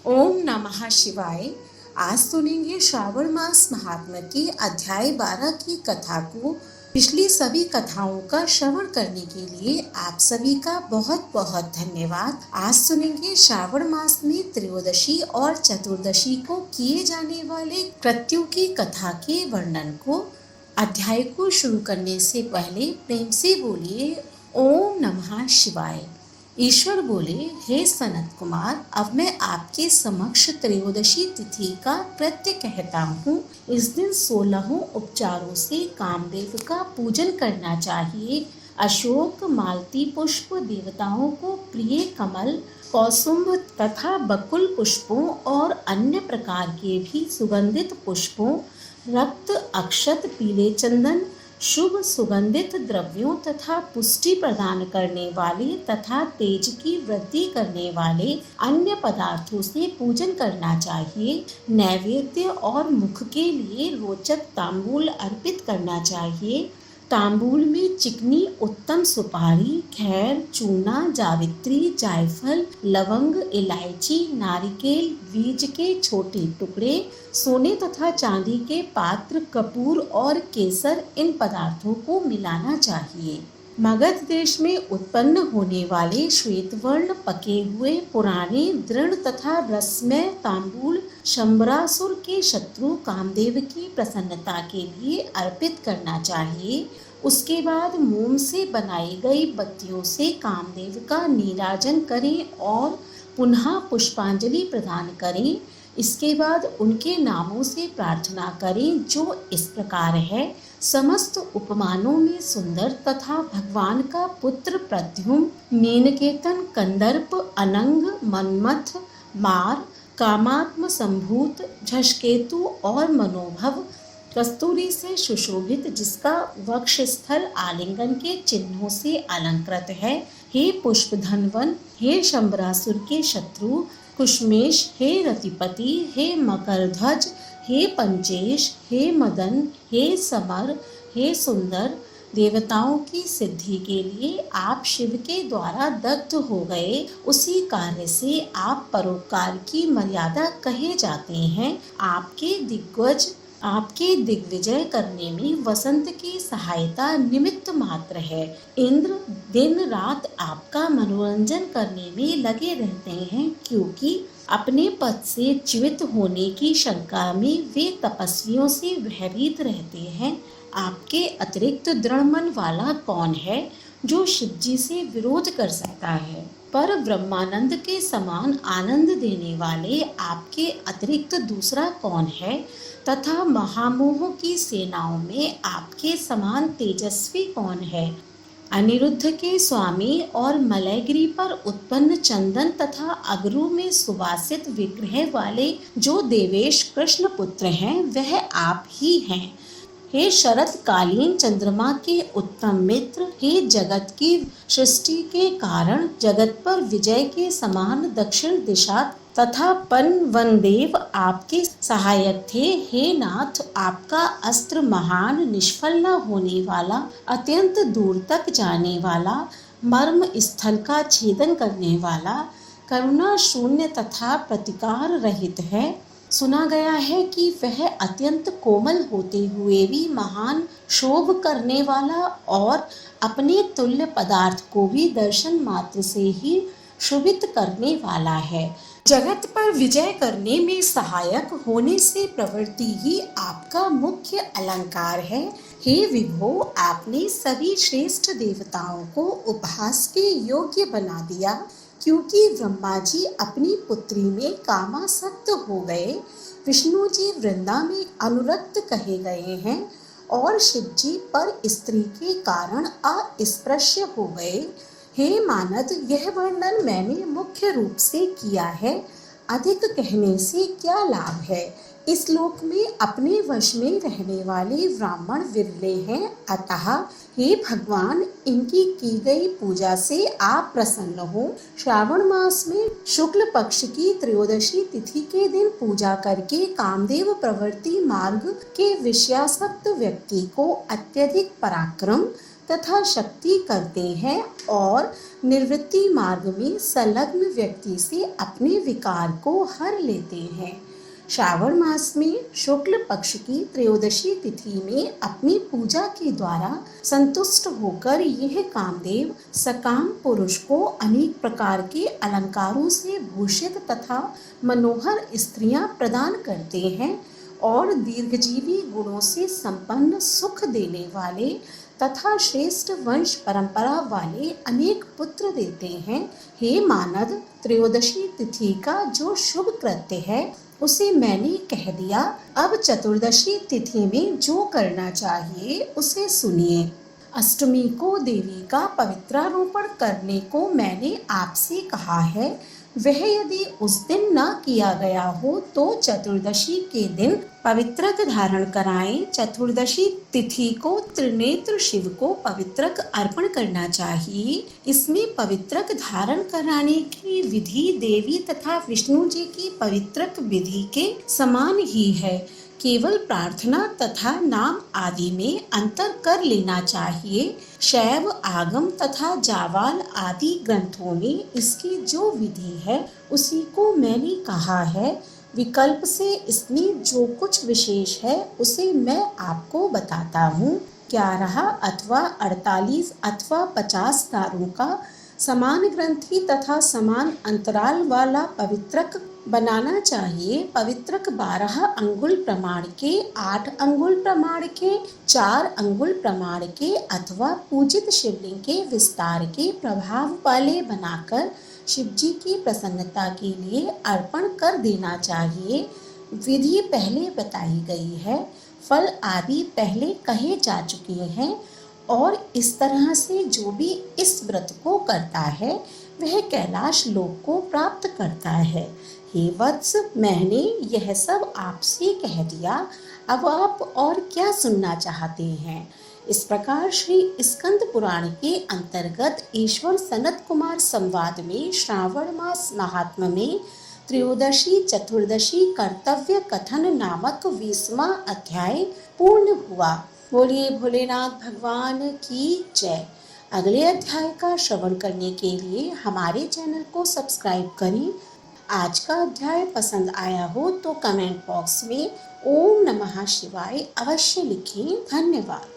ओम नमः शिवाय। आज सुनेंगे श्रावण मास महात्म्य की अध्याय 12 की कथा को। पिछली सभी कथाओं का श्रवण करने के लिए आप सभी का बहुत बहुत धन्यवाद। आज सुनेंगे श्रावण मास में त्रयोदशी और चतुर्दशी को किए जाने वाले कृत्यों की कथा के वर्णन को। अध्याय को शुरू करने से पहले प्रेम से बोलिए ओम नमः शिवाय। ईश्वर बोले, हे सनत कुमार, अब मैं आपके समक्ष त्रयोदशी तिथि का कृत्य कहता हूँ। इस दिन 16 उपचारों से कामदेव का पूजन करना चाहिए। अशोक, मालती पुष्प, देवताओं को प्रिय कमल, कौसुम्भ तथा बकुल पुष्पों और अन्य प्रकार के भी सुगंधित पुष्पों, रक्त, अक्षत, पीले चंदन, शुभ सुगंधित द्रव्यों तथा पुष्टि प्रदान करने वाले तथा तेज की वृद्धि करने वाले अन्य पदार्थों से पूजन करना चाहिए। नैवेद्य और मुख के लिए रोचक तांबूल अर्पित करना चाहिए। तांबूल में चिकनी उत्तम सुपारी, खैर, चूना, जावित्री, जायफल, लवंग, इलायची, नारिकेल, बीज के छोटे टुकड़े, सोने तथा चांदी के पात्र, कपूर और केसर, इन पदार्थों को मिलाना चाहिए। मगध देश में उत्पन्न होने वाले श्वेतवर्ण पके हुए पुराने दृढ़ तथा रसमय तांबूल शंबरासुर के शत्रु कामदेव की प्रसन्नता के लिए अर्पित करना चाहिए। उसके बाद मोम से बनाई गई बत्तियों से कामदेव का नीराजन करें और पुनः पुष्पांजलि प्रदान करें। इसके बाद उनके नामों से प्रार्थना करें, जो इस प्रकार है। समस्त उपमानों में सुंदर तथा भगवान का पुत्र प्रद्युम्न, मीनकेतन, कंदर्प, अनंग, मन्मथ, मार, कामात्म संभूत, झषकेतु और मनोभव, कस्तूरी से सुशोभित, जिसका वक्षस्थल आलिंगन के चिन्हों से अलंकृत है। हे पुष्पधनवन, हे शंबरासुर के शत्रु कुशमेश, हे रतिपति, हे मकरध्वज, हे पंचेश, हे मदन, हे समर, हे सुंदर, देवताओं की सिद्धि के लिए आप शिव के द्वारा दग्ध हो गए। उसी कार्य से आप परोपकार की मर्यादा कहे जाते हैं। आपके दिग्विजय करने में वसंत की सहायता निमित्त मात्र है। इंद्र दिन रात आपका मनोरंजन करने में लगे रहते हैं, क्योंकि अपने पद से च्युत होने की शंका में वे तपस्वियों से भयभीत रहते हैं। आपके अतिरिक्त दृढ़ मन वाला कौन है जो शिवजी से विरोध कर सकता है? पर ब्रह्मानंद के समान आनंद देने वाले आपके अतिरिक्त दूसरा कौन है? तथा महामोह की सेनाओं में आपके समान तेजस्वी कौन है? अनिरुद्ध के स्वामी और मलयगिरी पर उत्पन्न चंदन तथा अगरू में सुवासित विग्रह वाले जो देवेश कृष्ण पुत्र हैं, वह आप ही हैं। हे शरतकालीन चंद्रमा के उत्तम मित्र, हे जगत की सृष्टि के कारण, जगत पर विजय के समान दक्षिण दिशा तथा पनवनदेव आपके सहायक थे। हे नाथ, आपका अस्त्र महान, निष्फल न होने वाला, अत्यंत दूर तक जाने वाला, मर्म स्थल का छेदन करने वाला, करुणा शून्य तथा प्रतिकार रहित है। सुना गया है कि वह अत्यंत कोमल होते हुए भी महान शोभ करने वाला और अपने तुल्य पदार्थ को भी दर्शन मात्र से ही शोभित करने वाला है। जगत पर विजय करने में सहायक होने से प्रवृत्ति ही आपका मुख्य अलंकार है। हे विभो, आपने सभी श्रेष्ठ देवताओं को उपहास के योग्य बना दिया, क्योंकि ब्रह्मा जी अपनी पुत्री में कामासक्त हो गए, विष्णु जी वृंदा में अनुरक्त कहे गए हैं और शिव जी पर स्त्री के कारण अस्पृश्य हो गए। हे मानद, यह वर्णन मैंने मुख्य रूप से किया है, अधिक कहने से क्या लाभ है? इस लोक में अपने वश में रहने वाले ब्राह्मण विरले हैं, अतः हे भगवान, इनकी की गई पूजा से आप प्रसन्न हो। श्रावण मास में शुक्ल पक्ष की त्रयोदशी तिथि के दिन पूजा करके कामदेव प्रवृत्ति मार्ग के विषयासक्त व्यक्ति को अत्यधिक पराक्रम, तथा शक्ति करते हैं और निवृत्ति मार्ग में संलग्न व्यक्ति से अपने विकार को हर लेते हैं। श्रावण मास में शुक्ल पक्ष की त्रयोदशी तिथि में अपनी पूजा के द्वारा संतुष्ट होकर यह कामदेव सकाम पुरुष को अनेक प्रकार के अलंकारों से भूषित तथा मनोहर स्त्रियां प्रदान करते हैं और दीर्घजीवी गुणों से संपन्न सुख देने वाले तथा श्रेष्ठ वंश परंपरा वाले अनेक पुत्र देते हैं। हे मानद, त्रयोदशी तिथि का जो शुभ कृत्य है उसे मैंने कह दिया। अब चतुर्दशी तिथि में जो करना चाहिए उसे सुनिए। अष्टमी को देवी का पवित्रारोपण करने को मैंने आपसे कहा है। वह यदि उस दिन न किया गया हो तो चतुर्दशी के दिन पवित्रक धारण कराएं। चतुर्दशी तिथि को त्रिनेत्र शिव को पवित्रक अर्पण करना चाहिए। इसमें पवित्रक धारण कराने की विधि देवी तथा विष्णु जी की पवित्रक विधि के समान ही है। केवल प्रार्थना तथा नाम आदि में अंतर कर लेना चाहिए। शैव आगम तथा जावाल आदि ग्रंथों में इसकी जो विधि है उसी को मैंने कहा है। विकल्प से इसमें जो कुछ विशेष है उसे मैं आपको बताता हूँ। 11 अथवा 48 अथवा 50 तारों का समान ग्रंथि तथा समान अंतराल वाला पवित्रक बनाना चाहिए। पवित्रक 12 अंगुल प्रमाण के, 8 अंगुल प्रमाण के, 4 अंगुल प्रमाण के अथवा पूजित शिवलिंग के विस्तार के प्रभाव वाले बनाकर शिव जी की प्रसन्नता के लिए अर्पण कर देना चाहिए। विधि पहले बताई गई है, फल आदि पहले कहे जा चुके हैं और इस तरह से जो भी इस व्रत को करता है वह कैलाश लोक को प्राप्त करता है। हे वत्स, मैंने यह सब आपसे कह दिया, अब आप और क्या सुनना चाहते हैं? इस प्रकार श्री स्कंद पुराण के अंतर्गत ईश्वर सनत कुमार संवाद में श्रावण मास महात्म्य में त्रयोदशी चतुर्दशी कर्तव्य कथन नामक 20वां अध्याय पूर्ण हुआ। बोलिए भोलेनाथ भगवान की जय। अगले अध्याय का श्रवण करने के लिए हमारे चैनल को सब्सक्राइब करें। आज का अध्याय पसंद आया हो तो कमेंट बॉक्स में ओम नमः शिवाय अवश्य लिखें। धन्यवाद।